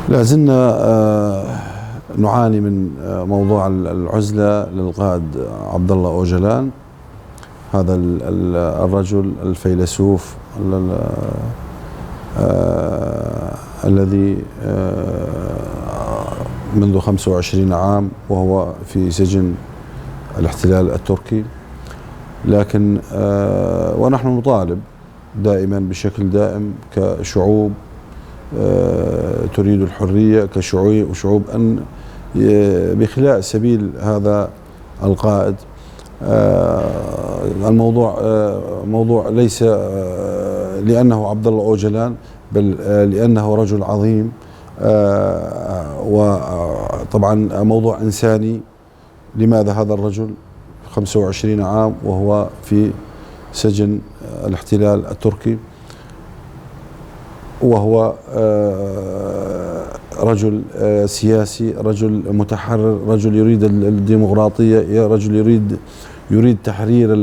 لا زلنا نعاني من موضوع العزلة للقائد عبد الله أوجلان، هذا الرجل الفيلسوف الذي منذ 25 عام وهو في سجن الاحتلال التركي. لكن ونحن نطالب دائما بشكل دائم كشعوب تريد الحرية، كشعوب أن بخلاء سبيل هذا القائد. الموضوع موضوع ليس لأنه عبد الله أوجلان، بل لأنه رجل عظيم، وطبعا موضوع إنساني. لماذا هذا الرجل 25 عام وهو في سجن الاحتلال التركي، وهو رجل سياسي، رجل متحرر، رجل يريد الديمقراطية، رجل يريد تحرير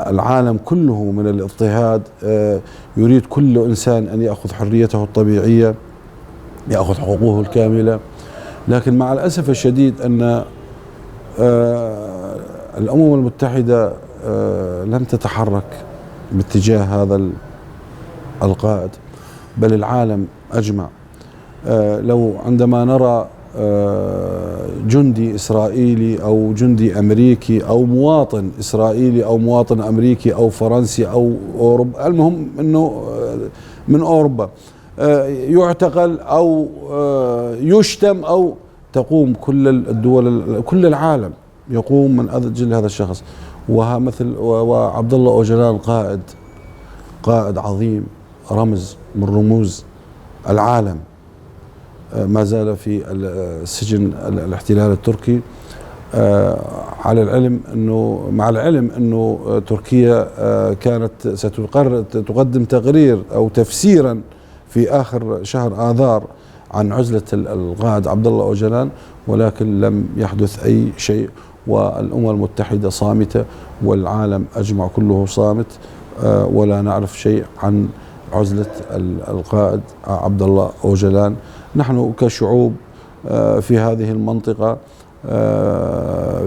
العالم كله من الاضطهاد، يريد كل إنسان أن يأخذ حريته الطبيعية، يأخذ حقوقه الكاملة. لكن مع الأسف الشديد أن الأمم المتحدة لم تتحرك باتجاه هذا القائد، بل العالم أجمع. لو عندما نرى جندي إسرائيلي أو جندي أمريكي أو مواطن إسرائيلي أو مواطن أمريكي أو فرنسي أو أوروبا، المهم أنه من أوروبا، يعتقل أو يشتم، أو تقوم كل الدول، كل العالم يقوم من أجل هذا الشخص. وعبد الله أوجلان قائد عظيم، رمز من رموز العالم، ما زال في السجن الاحتلال التركي. على العلم انه مع العلم انه تركيا كانت ستقدم تقرير او تفسيرا في اخر شهر آذار عن عزلة القائد عبد الله أوجلان، ولكن لم يحدث اي شيء، والأمم المتحدة صامتة والعالم اجمع كله صامت، ولا نعرف شيء عن عزلة القائد عبد الله أوجلان. نحن كشعوب في هذه المنطقة،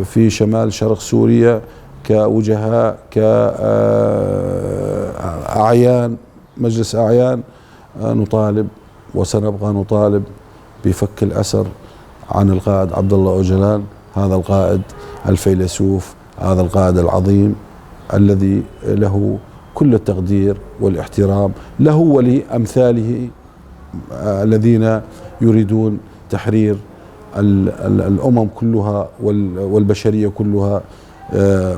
في شمال شرق سوريا، كوجهاء، كأعيان، مجلس أعيان، نطالب وسنبقى نطالب بفك الأسر عن القائد عبد الله أوجلان، هذا القائد الفيلسوف، هذا القائد العظيم الذي له كل التقدير والاحترام، له ولأمثاله الذين يريدون تحرير الأمم كلها والبشرية كلها،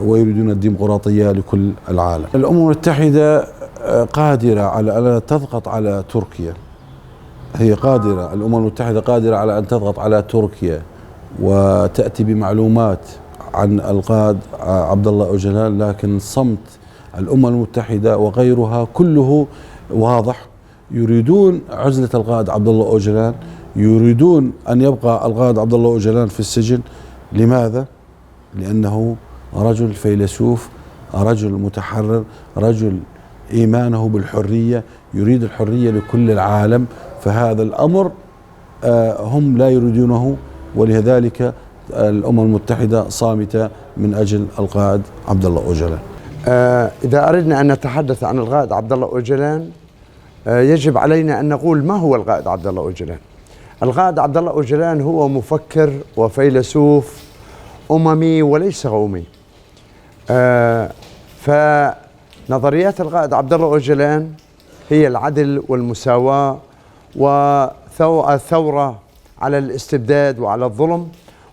ويريدون الديمقراطية لكل العالم. الأمم المتحدة قادرة على أن تضغط على تركيا، هي قادرة، الأمم المتحدة قادرة على أن تضغط على تركيا وتأتي بمعلومات عن القائد عبد الله أوجلان، لكن صمت الأمم المتحدة وغيرها كله واضح. يريدون عزلة القائد عبد الله أوجلان، يريدون أن يبقى القائد عبد الله أوجلان في السجن. لماذا؟ لأنه رجل فيلسوف، رجل متحرر، رجل إيمانه بالحرية، يريد الحرية لكل العالم. فهذا الأمر هم لا يريدونه، ولذلك الأمم المتحدة صامتة من أجل القائد عبد الله أوجلان. إذا أردنا أن نتحدث عن القائد عبد الله أوجلان، يجب علينا أن نقول ما هو القائد عبد الله أوجلان. القائد عبد الله أوجلان هو مفكر وفيلسوف أممي وليس قومي. فنظريات القائد عبد الله أوجلان هي العدل والمساواة والثورة على الاستبداد وعلى الظلم،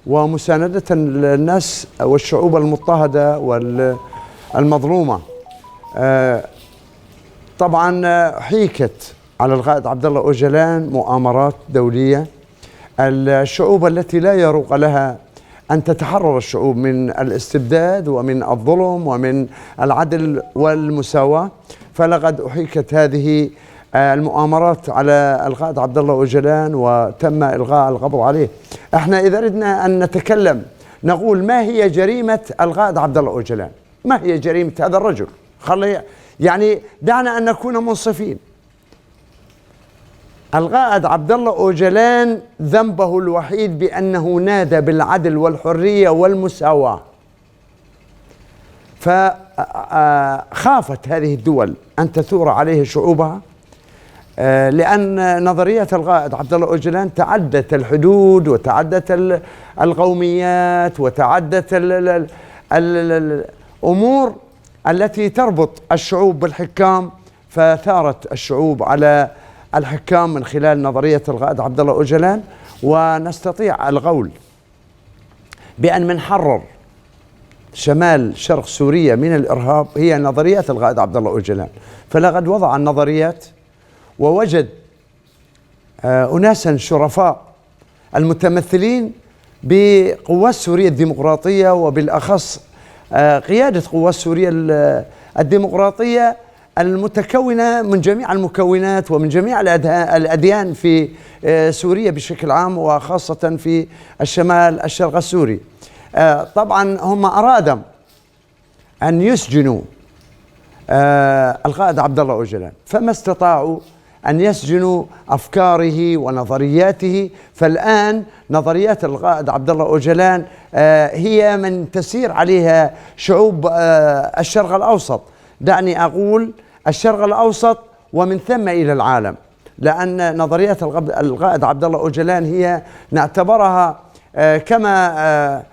ومساندة الناس والشعوب المضطهدة والمظلومة. طبعا حيكت على القائد عبد الله أوجلان مؤامرات دولية. الشعوب التي لا يروق لها أن تتحرر الشعوب من الاستبداد ومن الظلم ومن العدل والمساواة، فلقد أحيكت هذه المؤامرات على القائد عبد الله أوجلان وتم إلغاء القبض عليه. احنا إذا أردنا أن نتكلم نقول ما هي جريمة القائد عبد الله أوجلان؟ ما هي جريمة هذا الرجل؟ يعني دعنا أن نكون منصفين. القائد عبد الله أوجلان ذنبه الوحيد بأنه نادى بالعدل والحرية والمساواة، فخافت هذه الدول أن تثور عليه شعوبها، لأن نظرية القائد عبد الله أوجلان تعدت الحدود وتعدت القوميات وتعدت الأمور التي تربط الشعوب بالحكام، فثارت الشعوب على الحكام من خلال نظرية القائد عبد الله أوجلان. ونستطيع القول بأن من حرر شمال شرق سوريا من الإرهاب هي نظريات القائد عبد الله أوجلان. فلقد وضع النظريات ووجد أناسا شرفاء المتمثلين بقوات سوريا الديمقراطية، وبالأخص قيادة قوات سوريا الديمقراطية المتكونة من جميع المكونات ومن جميع الأديان في سوريا بشكل عام، وخاصة في الشمال الشرق السوري. طبعا هم أرادوا أن يسجنوا القائد عبد الله أوجلان، فما استطاعوا أن يسجنوا أفكاره ونظرياته. فالآن نظريات القائد عبد الله أوجلان هي من تسير عليها شعوب الشرق الأوسط، دعني أقول الشرق الأوسط ومن ثم إلى العالم، لأن نظريات القائد عبد الله أوجلان هي نعتبرها كما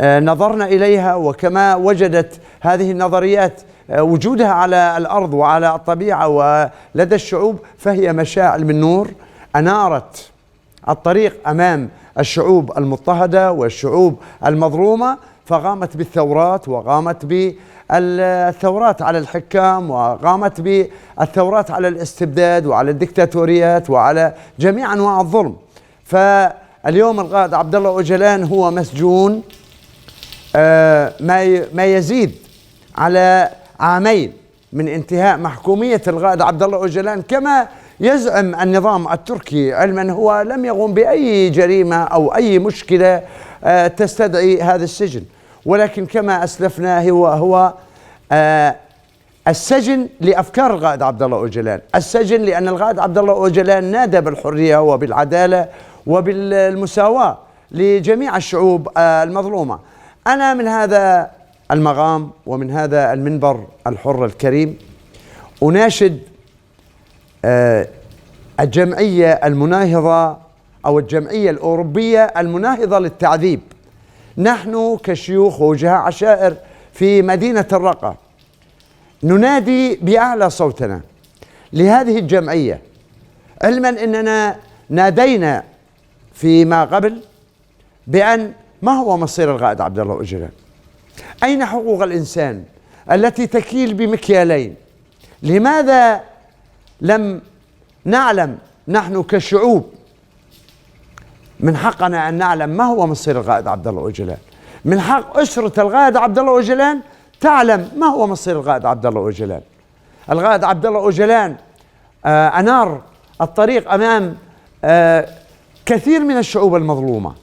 نظرنا إليها وكما وجدت هذه النظريات وجودها على الأرض وعلى الطبيعة ولدى الشعوب، فهي مشاعل من نور أنارت الطريق أمام الشعوب المضطهدة والشعوب المظلومة، فقامت بالثورات وقامت بالثورات على الحكام وقامت بالثورات على الاستبداد وعلى الدكتاتوريات وعلى جميع أنواع الظلم. فاليوم القائد عبد الله أوجلان هو مسجون ما يزيد على عامين من انتهاء محكومية القائد عبد الله أوجلان، كما يزعم النظام التركي، علما هو لم يقم بأي جريمة أو أي مشكلة تستدعي هذا السجن. ولكن كما أسلفنا هو السجن لأفكار القائد عبد الله أوجلان، السجن لأن القائد عبد الله أوجلان نادى بالحرية وبالعدالة وبالمساواة لجميع الشعوب المظلومة. أنا من هذا المقام ومن هذا المنبر الحر الكريم أناشد الجمعية المناهضة أو الجمعية الأوروبية المناهضة للتعذيب. نحن كشيوخ ووجهاء عشائر في مدينة الرقة ننادي بأعلى صوتنا لهذه الجمعية، علما أننا نادينا فيما قبل بأن ما هو مصير القائد عبد الله أوجلان؟ أين حقوق الإنسان التي تكيل بمكيالين؟ لماذا لم نعلم نحن كشعوب؟ من حقنا أن نعلم ما هو مصير القائد عبد الله أوجلان، من حق أسرة القائد عبد الله أوجلان تعلم ما هو مصير القائد عبد الله أوجلان. القائد عبد الله أوجلان أنار الطريق أمام كثير من الشعوب المظلومة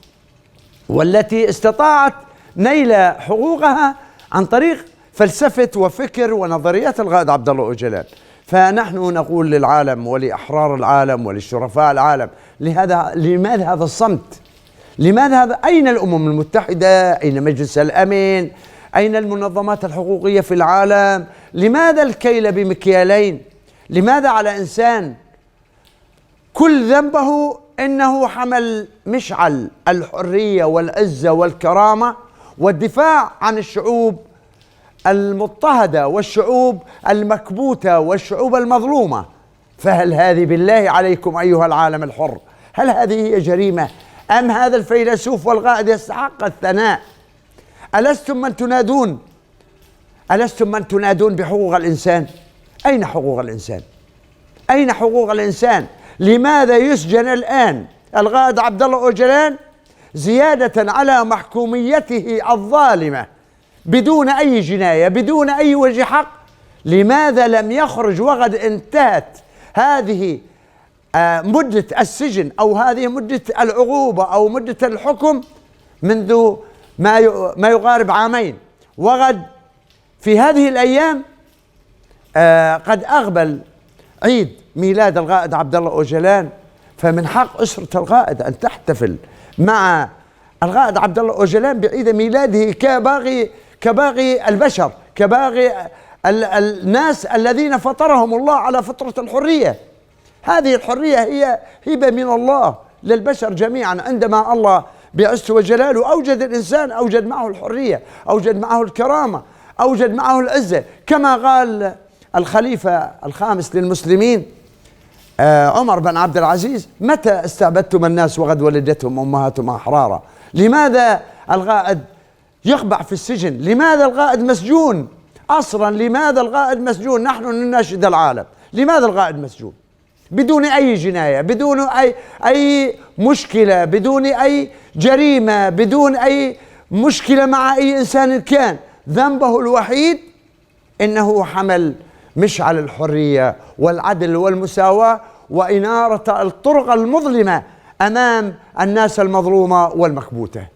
والتي استطاعت نيل حقوقها عن طريق فلسفة وفكر ونظريات القائد عبد الله أوجلان. فنحن نقول للعالم ولأحرار العالم ولشرفاء العالم، لماذا هذا الصمت؟ لماذا هذا؟ أين الأمم المتحدة؟ أين مجلس الأمن؟ أين المنظمات الحقوقية في العالم؟ لماذا الكيل بمكيالين؟ لماذا على إنسان كل ذنبه إنه حمل مشعل الحرية والعزة والكرامة والدفاع عن الشعوب المضطهدة والشعوب المكبوتة والشعوب المظلومة؟ فهل هذه بالله عليكم أيها العالم الحر، هل هذه هي جريمة؟ أم هذا الفيلسوف والقائد يستحق الثناء؟ ألستم من تنادون بحقوق الإنسان؟ أين حقوق الإنسان؟ أين حقوق الإنسان؟ لماذا يسجن الآن القائد عبد الله أوجلان زيادة على محكوميته الظالمة بدون أي جناية بدون أي وجه حق؟ لماذا لم يخرج وقد انتهت هذه مدة السجن أو هذه مدة العقوبة أو مدة الحكم منذ ما يقارب عامين، وقد في هذه الأيام قد أقبل عيد ميلاد القائد عبد الله أوجلان فمن حق أسرة القائد أن تحتفل مع القائد عبد الله أوجلان بعيد ميلاده كباقي البشر، كباقي الناس الذين فطرهم الله على فطرة الحرية. هذه الحرية هي هبة من الله للبشر جميعا. عندما الله بعزته وجلاله أوجد الإنسان، أوجد معه الحرية، أوجد معه الكرامة، أوجد معه العزة، كما قال الخليفة الخامس للمسلمين عمر بن عبد العزيز: متى استعبدتم الناس وقد ولدتهم أمهاتهم أحرارا؟ لماذا القائد يقبع في السجن؟ لماذا القائد مسجون؟ أصلا لماذا القائد مسجون؟ نحن نناشد العالم، لماذا القائد مسجون بدون أي جناية، بدون أي مشكلة، بدون أي جريمة، بدون أي مشكلة مع أي إنسان كان؟ ذنبه الوحيد إنه حمل مشعل الحرية والعدل والمساواة وإنارة الطرق المظلمة أمام الناس المظلومة والمكبوتة.